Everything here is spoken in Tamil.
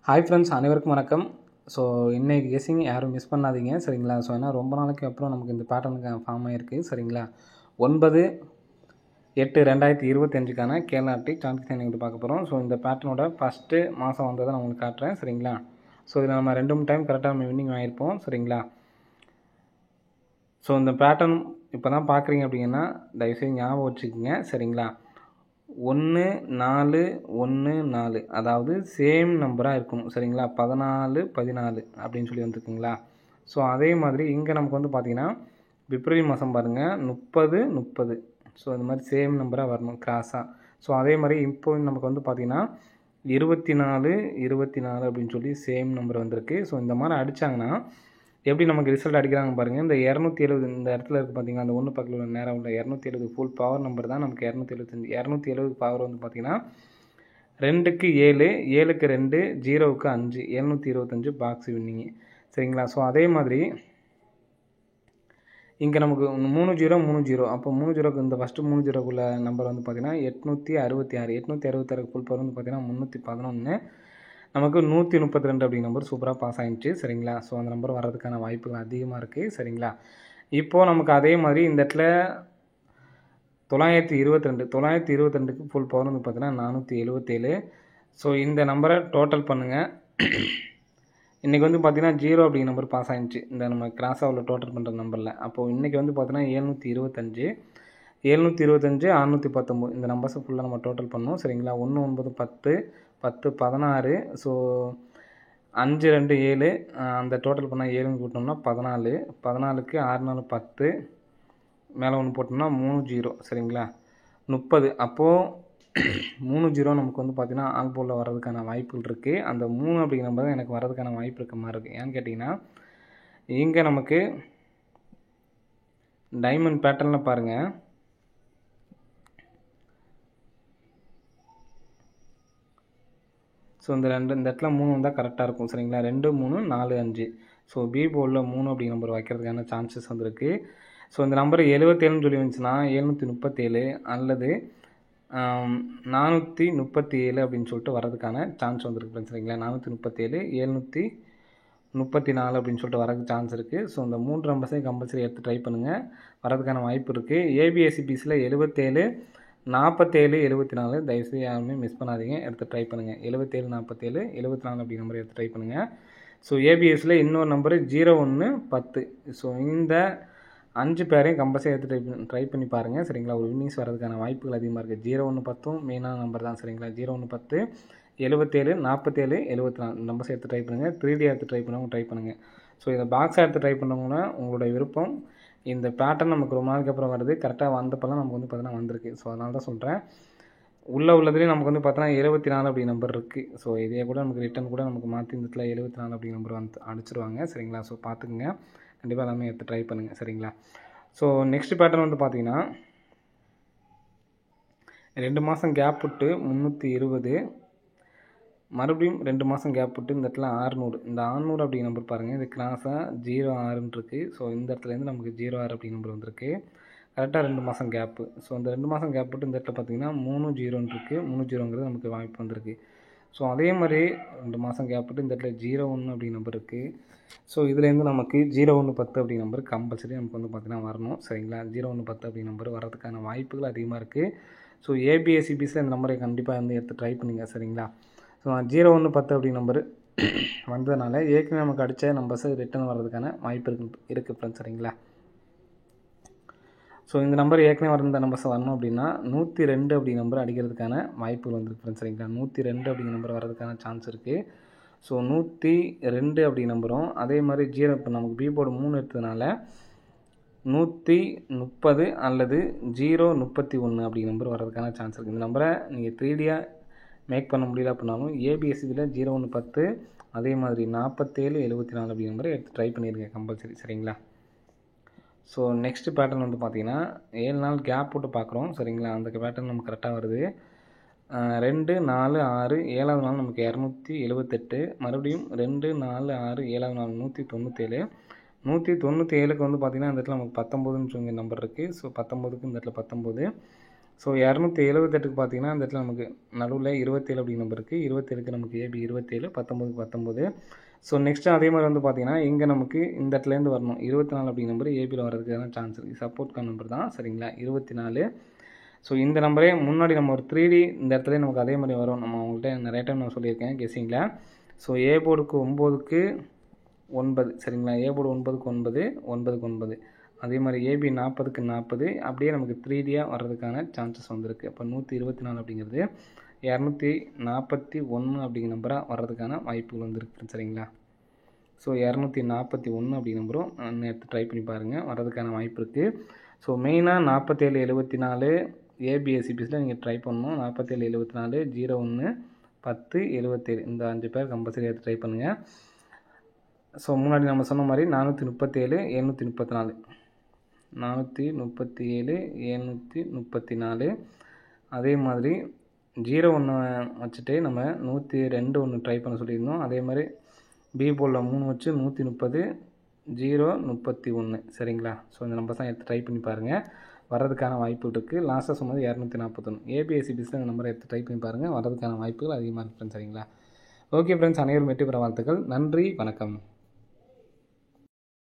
ஹாய் ஃப்ரெண்ட்ஸ், அனைவருக்கும் வணக்கம். ஸோ இன்றைக்கி கெஸ்ஸிங் யாரும் மிஸ் பண்ணாதீங்க, சரிங்களா? ஸோ ஏன்னா ரொம்ப நாளைக்கு அப்புறம் நமக்கு இந்த பேட்டர்னுக்கு ஃபார்ம் ஆகிருக்கு, சரிங்களா? 9/8/2025க்கான கேரளா டிக் சாம்பியன் வந்து பார்க்க போகிறோம். ஸோ இந்த பேட்டர்னோட ஃபஸ்ட்டு மாதம் வந்ததை நான் உங்களுக்கு காட்டுறேன், சரிங்களா? ஸோ இதில் நம்ம 2 டைம் கரெக்டாக நம்ம வின்னிங் ஆகிருப்போம், சரிங்களா? ஸோ இந்த பேட்டர்ன் இப்போ தான் பார்க்குறீங்க அப்படிங்கன்னா தயவுசெய்து ஞாபகம் வச்சுக்கோங்க, சரிங்களா? 1 4 1 4, அதாவது சேம் நம்பராக இருக்கணும், சரிங்களா? 14 14 அப்படின்னு சொல்லி வந்துருக்குங்களா? ஸோ அதே மாதிரி இங்கே நமக்கு வந்து பார்த்திங்கன்னா பிப்ரவரி மாதம் பாருங்கள் 30 30. ஸோ இந்த மாதிரி சேம் நம்பராக வரணும் கிராஸாக. ஸோ அதே மாதிரி இப்போ நமக்கு வந்து பார்த்திங்கன்னா 24 24 அப்படின்னு சொல்லி சேம் நம்பர் வந்திருக்கு. ஸோ இந்த மாதிரி அடித்தாங்கன்னா எப்படி நமக்கு ரிசல்ட் அடிக்கிறாங்க பாருங்கள். இந்த 270 இந்த இடத்துல இருக்குது பார்த்தீங்கன்னா, அந்த ஒன்று பக்கத்தில் உள்ள நேரம் உள்ள 270 ஃபுல் பவர் நம்பர் தான் நமக்கு 275. 270 பவர் வந்து பார்த்திங்கன்னா 2க்கு 7, 7க்கு 2, 0க்கு 5, 725 பாக்ஸ் வின்னிங்கு, சரிங்களா? ஸோ அதே மாதிரி இங்கே நமக்கு 30 30, அப்போ 30க்கு இந்த ஃபஸ்ட்டு 30க்குள்ள நம்பர் வந்து பார்த்திங்கன்னா 866. 866 ஃபுல் பவர் வந்து பார்த்திங்கன்னா 311. நமக்கு 132 அப்படி நம்பர் சூப்பராக பாஸ் ஆகிடுச்சு, சரிங்களா? ஸோ அந்த நம்பர் வர்றதுக்கான வாய்ப்புகள் அதிகமாக இருக்குது, சரிங்களா? இப்போது நமக்கு அதே மாதிரி இந்த இடத்துல 922க்கு ஃபுல் பவர் வந்து பார்த்திங்கன்னா 477. ஸோ இந்த நம்பரை டோட்டல் பண்ணுங்கள். இன்றைக்கி வந்து பார்த்திங்கன்னா 0 அப்படிங்கிற நம்பர் பாஸ் ஆகிடுச்சு இந்த நம்ம கிராஸாக உள்ள டோட்டல் பண்ணுற நம்பரில். அப்போது இன்றைக்கி வந்து பார்த்திங்கன்னா 725 619 இந்த நம்பர்ஸை ஃபுல்லாக நம்ம டோட்டல் பண்ணோம், சரிங்களா? 1 9 10 10 16. ஸோ 5 2 7, அந்த டோட்டல் பண்ணால் 7 கூட்டினோம்னா 14. 14க்கு 6 4 10, மேலே ஒன்று போட்டோம்னா 3 0, சரிங்களா? 30. அப்போது 3 0 நமக்கு வந்து பார்த்திங்கன்னா ஆல் போலில் வர்றதுக்கான வாய்ப்புகள் இருக்குது. அந்த 3 அப்படிங்கிற நம்பர் தான் எனக்கு வர்றதுக்கான வாய்ப்பு இருக்க மாதிரி இருக்குது. ஏன்னு கேட்டிங்கன்னா இங்கே நமக்கு டைமண்ட் பேட்டர்னில் பாருங்கள், ஸோ இந்த இடத்துல 3 வந்தால் கரெக்டாக இருக்கும், சரிங்களா? 2 3 4 5. ஸோ பி போர்டில் 3 அப்படி நம்பர் வைக்கிறதுக்கான சான்சஸ் வந்துருக்கு. ஸோ இந்த நம்பர் 77ன்னு சொல்லி வந்துச்சுன்னா 737 அல்லது 437 அப்படின்னு சொல்லிட்டு வர்றதுக்கான சான்ஸ் வந்துருக்கு, சரிங்களா? 437 734 அப்படின்னு சொல்லிட்டு வரதுக்கு சான்ஸ் இருக்குது. ஸோ இந்த 3 நம்பர்ஸையும் கம்பல்சரி எடுத்து ட்ரை பண்ணுங்கள், வரதுக்கான வாய்ப்பு இருக்குது. ஏபிஎஸ்சிபிஸில் 77 47 74 தயவுசெய்து யாருமே மிஸ் பண்ணாதீங்க, எடுத்து ட்ரை பண்ணுங்கள். 77 47 74 அப்படி நம்பர் எடுத்து ட்ரை பண்ணுங்கள். ஸோ ஏபிஎஸ்சில் இன்னொரு நம்பரு 01 10. ஸோ இந்த 5 பேரையும் கம்பல்சரி எடுத்து ட்ரை பண்ணி பாருங்கள், சரிங்களா? ஒரு வின்னிங்ஸ் வரதுக்கான வாய்ப்புகள் அதிகமாக இருக்குது. 01 10 மெயினான நம்பர் தான், சரிங்களா? 01 10 77 47 74 நம்பர்ஸ் எடுத்து ட்ரை பண்ணுங்கள். 3D எடுத்து ட்ரை பண்ணவங்க ட்ரை பண்ணுங்கள். ஸோ இதை பாக்ஸாக எடுத்து ட்ரை பண்ணவங்கன்னா உங்களுடைய விருப்பம். இந்த பேட்டர்ன் நமக்கு ரொம்ப நாளைக்கு அப்புறம் வருது, கரெக்டாக வந்தப்பெல்லாம் நமக்கு வந்து பார்த்தீங்கன்னா வந்திருக்கு. ஸோ அதனால தான் சொல்கிறேன். உள்ளதுலேயும் நமக்கு வந்து பார்த்தோன்னா 74 அப்படி நம்பர் இருக்குது. ஸோ இதே கூட நமக்கு ரிட்டன் கூட நமக்கு மாற்றி இந்த இடத்துல 74 அப்படி நம்பர் வந்து அடிச்சிருவாங்க, சரிங்களா? ஸோ பார்த்துக்குங்க, கண்டிப்பாக எல்லாமே எடுத்து ட்ரை பண்ணுங்கள், சரிங்களா? ஸோ நெக்ஸ்ட் பேட்டர்ன் வந்து பார்த்திங்கன்னா 2 மாதம் கேப் விட்டு 320, மறுபடியும் 2 மாதம் கேப் விட்டு இந்த இடத்துல 600. இந்த 600 அப்படி நம்பர் பாருங்கள், இது கிராஸாக 06ன்னு இருக்குது. ஸோ இந்த இடத்துலேருந்து நமக்கு 06 அப்படி நம்பர் வந்திருக்கு, கரெக்டாக 2 மாதம் கேப்பு. ஸோ இந்த 2 மாதம் கேப் விட்டு இந்த இடத்துல பார்த்திங்கன்னா 30ன்னு இருக்குது. 30ங்கிறது நமக்கு வாய்ப்பு வந்திருக்கு. ஸோ அதே மாதிரி 2 மாதம் கேப் விட்டு இந்த இடத்துல 01 அப்படி நம்பர் இருக்குது. ஸோ இதுலேருந்து நமக்கு 01 10 அப்படி நம்பர் கம்பல்சரி நமக்கு வந்து பார்த்திங்கன்னா வரணும், சரிங்களா? 01 10 அப்படி நம்பர் வரதுக்கான வாய்ப்புகள் அதிகமாக இருக்குது. ஸோ ஏபிஎஸ்சிபிஸில் இந்த நம்பரை கண்டிப்பாக வந்து எடுத்து ட்ரை பண்ணுங்கள், சரிங்களா? ஸோ 01 10 அப்படி நம்பர் வந்ததுனால ஏற்கனவே நமக்கு அடித்த நம்பர்ஸை ரிட்டன் வர்றதுக்கான வாய்ப்பு இருக்குது ஃப்ரெண்ட்ஸ், சரிங்களா? ஸோ இந்த நம்பர் ஏற்கனவே வர நம்பர்ஸ் வரணும் அப்படின்னா 102 அப்படி நம்பர் அடிக்கிறதுக்கான வாய்ப்புகள் வந்துருக்கு ஃப்ரெண்ட்ஸ், சரிங்களா? 102 அப்படி நம்பர் வர்றதுக்கான சான்ஸ் இருக்குது. ஸோ 102 அப்படி நம்பரும் அதே மாதிரி 0, இப்போ நமக்கு பி போர்டு 3 எடுத்ததுனால 130 அல்லது 031 அப்படி நம்பர் வர்றதுக்கான சான்ஸ் இருக்குது. இந்த நம்பரை நீங்கள் 3Dயாக மேக் பண்ண முடியல அப்படின்னாலும் ஏபிஎஸ்சியில் 01 10 அதே மாதிரி 47 74 அப்படி நம்பரை எடுத்து ட்ரை பண்ணிடுங்க கம்பல்சரி, சரிங்களா? ஸோ நெக்ஸ்ட் பேட்டர்ன் வந்து பார்த்திங்கன்னா 7 நாள் கேப் போட்டு பார்க்குறோம், சரிங்களா? அந்த பேட்டர்ன் நமக்கு கரெக்டாக வருது. 2 4 6 7வது நாள் நமக்கு 278, மறுபடியும் 2 4 6 7வது நாள் 197. 197க்கு வந்து பார்த்திங்கன்னா இந்த இடத்துல நமக்கு 19ன்னு சொல்லி நம்பர் இருக்குது. ஸோ 19க்கு இந்த இடத்துல 19, ஸோ 278க்கு பார்த்தீங்கன்னா இந்த இடத்துல நமக்கு நடுவில் 27 அப்படிங்கிற நம்பர் இருக்குது. 27க்கு நமக்கு ஏபி 27, 19க்கு 19. ஸோ நெக்ஸ்ட்டு அதே மாதிரி வந்து பார்த்தீங்கன்னா இங்கே நமக்கு இந்த இடத்துலேருந்து வரணும் 24 அப்படிங்கிற நம்பர் ஏபியில் வரதுக்கான சான்ஸ் இருக்குது. சப்போர்ட்கான நம்பர் தான் சரிங்களா 24. ஸோ இந்த நம்பரே முன்னாடி நம்ம ஒரு 3D இந்த இடத்துல நமக்கு அதே மாதிரி வரும். நம்ம அவங்கள்ட்ட நிறைய டைம் நான் சொல்லியிருக்கேன் கெஸ்ஸிங்கில். ஸோ ஏ போர்டுக்கு 9க்கு 9 சரிங்களா, ஏ போர்டு 9க்கு 9, 9க்கு 9. அதே மாதிரி ஏபி 40க்கு 40 அப்படியே நமக்கு 3Dயாக வர்றதுக்கான சான்சஸ் வந்திருக்கு. அப்போ 124 அப்படிங்கிறது 241 அப்படிங்கிற நம்பராக வர்றதுக்கான வாய்ப்புகள் வந்துருக்கு சரிங்களா. ஸோ 241 அப்படிங்கிற நம்பரும் எடுத்து ட்ரை பண்ணி பாருங்கள், வர்றதுக்கான வாய்ப்பு இருக்குது. ஸோ மெயினாக 47 74 ஏபிஎஸ்சிபிஸில் நீங்கள் ட்ரை பண்ணணும். 47 74 01 10 77 இந்த 5 பேர் கம்பல்சரி எடுத்து ட்ரை பண்ணுங்கள். ஸோ முன்னாடி நம்ம சொன்ன மாதிரி 437 734 437 734 அதே மாதிரி 01 வச்சுட்டு நம்ம 102 ஒன்று ட்ரை பண்ண சொல்லியிருந்தோம். அதே மாதிரி பி போலில் 3 வச்சு 130 031 சரிங்களா. ஸோ இந்த நம்பர்ஸ் தான் எடுத்து ட்ரை பண்ணி பாருங்கள், வர்றதுக்கான வாய்ப்பு இருக்குது. லாஸ்ட்டாக சொன்னது 241 ஏபிஎஸ்சிபிஸில் இந்த நம்பரை எடுத்து ட்ரை பண்ணி பாருங்கள், வர்றதுக்கான வாய்ப்புகள் அதிகமாக இருக்குது சரிங்களா. ஓகே ஃப்ரெண்ட்ஸ், அனைவரும் வெற்றி பெற வாழ்த்துக்கள். நன்றி, வணக்கம்.